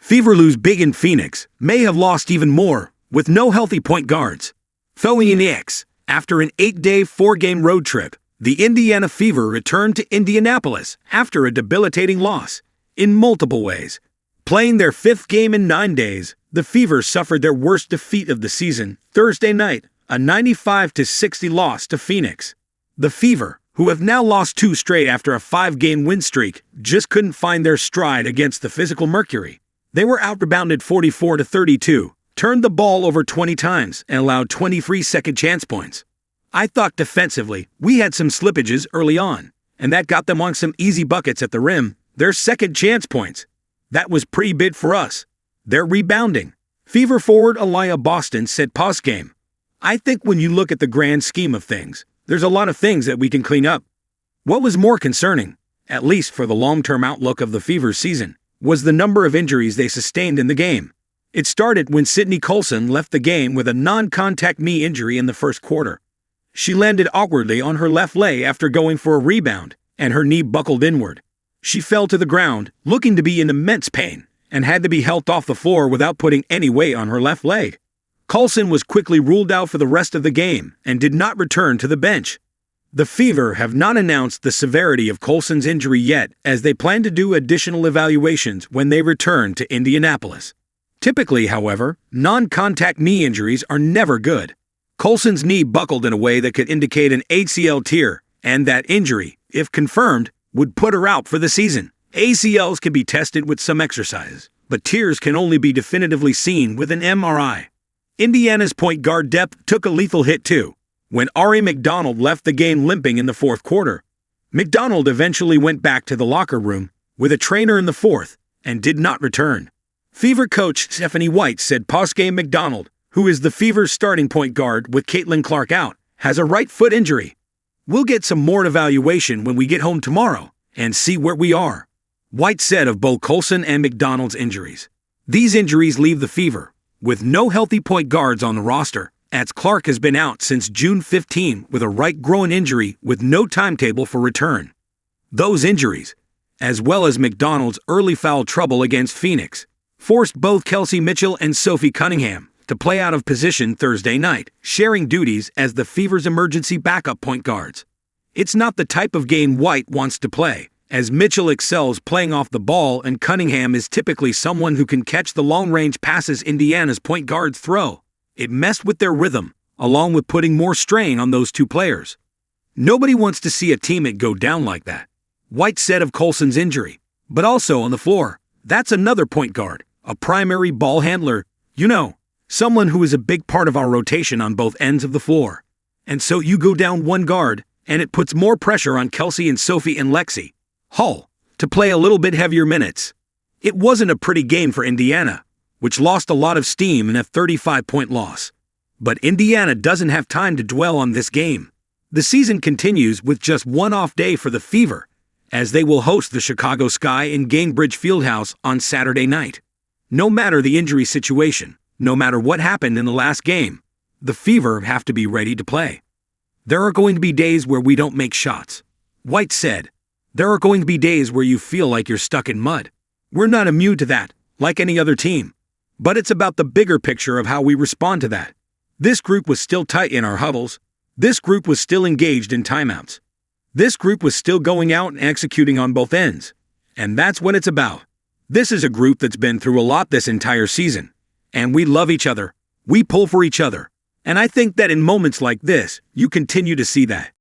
Fever lose big in Phoenix, may have lost even more, with no healthy point guards. Phoenix, after an 8-day, 4-game road trip, the Indiana Fever returned to Indianapolis after a debilitating loss, in multiple ways. Playing their 5th game in 9 days, the Fever suffered their worst defeat of the season, Thursday night, a 95-60 loss to Phoenix. The Fever, who have now lost 2 straight after a 5-game win streak, just couldn't find their stride against the physical Mercury. They were outrebounded 44-32, turned the ball over 20 times, and allowed 23 second chance points. I thought defensively, we had some slippages early on, and that got them on some easy buckets at the rim, their second chance points. That was pretty big for us. They're rebounding. Fever forward Elijah Boston said post-game, "I think when you look at the grand scheme of things, there's a lot of things that we can clean up." What was more concerning, at least for the long-term outlook of the Fever's season, was the number of injuries they sustained in the game. It started when Sydney Colson left the game with a non-contact knee injury in the first quarter. She landed awkwardly on her left leg after going for a rebound, and her knee buckled inward. She fell to the ground, looking to be in immense pain, and had to be helped off the floor without putting any weight on her left leg. Colson was quickly ruled out for the rest of the game and did not return to the bench. The Fever have not announced the severity of Colson's injury yet, as they plan to do additional evaluations when they return to Indianapolis. Typically, however, non-contact knee injuries are never good. Colson's knee buckled in a way that could indicate an ACL tear, and that injury, if confirmed, would put her out for the season. ACLs can be tested with some exercises, but tears can only be definitively seen with an MRI. Indiana's point guard depth took a lethal hit too, when Ari McDonald left the game limping in the fourth quarter. McDonald eventually went back to the locker room with a trainer in the fourth and did not return. Fever coach Stephanie White said post-game McDonald, who is the Fever's starting point guard with Caitlin Clark out, has a right foot injury. "We'll get some more evaluation when we get home tomorrow and see where we are," White said of both Colson and McDonald's injuries. These injuries leave the Fever with no healthy point guards on the roster, as Clark has been out since June 15 with a right groin injury with no timetable for return. Those injuries, as well as McDonald's early foul trouble against Phoenix, forced both Kelsey Mitchell and Sophie Cunningham to play out of position Thursday night, sharing duties as the Fever's emergency backup point guards. It's not the type of game White wants to play, as Mitchell excels playing off the ball and Cunningham is typically someone who can catch the long-range passes Indiana's point guards throw. It messed with their rhythm, along with putting more strain on those two players. "Nobody wants to see a teammate go down like that," White said of Colson's injury. But also on the floor, that's another point guard, a primary ball handler, someone who is a big part of our rotation on both ends of the floor. And so you go down one guard, and it puts more pressure on Kelsey and Sophie and Lexi Hull to play a little bit heavier minutes. It wasn't a pretty game for Indiana, which lost a lot of steam in a 35-point loss. But Indiana doesn't have time to dwell on this game. The season continues with just one off day for the Fever, as they will host the Chicago Sky in Gainbridge Fieldhouse on Saturday night. No matter the injury situation, no matter what happened in the last game, the Fever have to be ready to play. "There are going to be days where we don't make shots," White said. "There are going to be days where you feel like you're stuck in mud. We're not immune to that, like any other team. But it's about the bigger picture of how we respond to that. This group was still tight in our huddles. This group was still engaged in timeouts. This group was still going out and executing on both ends. And that's what it's about. This is a group that's been through a lot this entire season. And we love each other. We pull for each other. And I think that in moments like this, you continue to see that.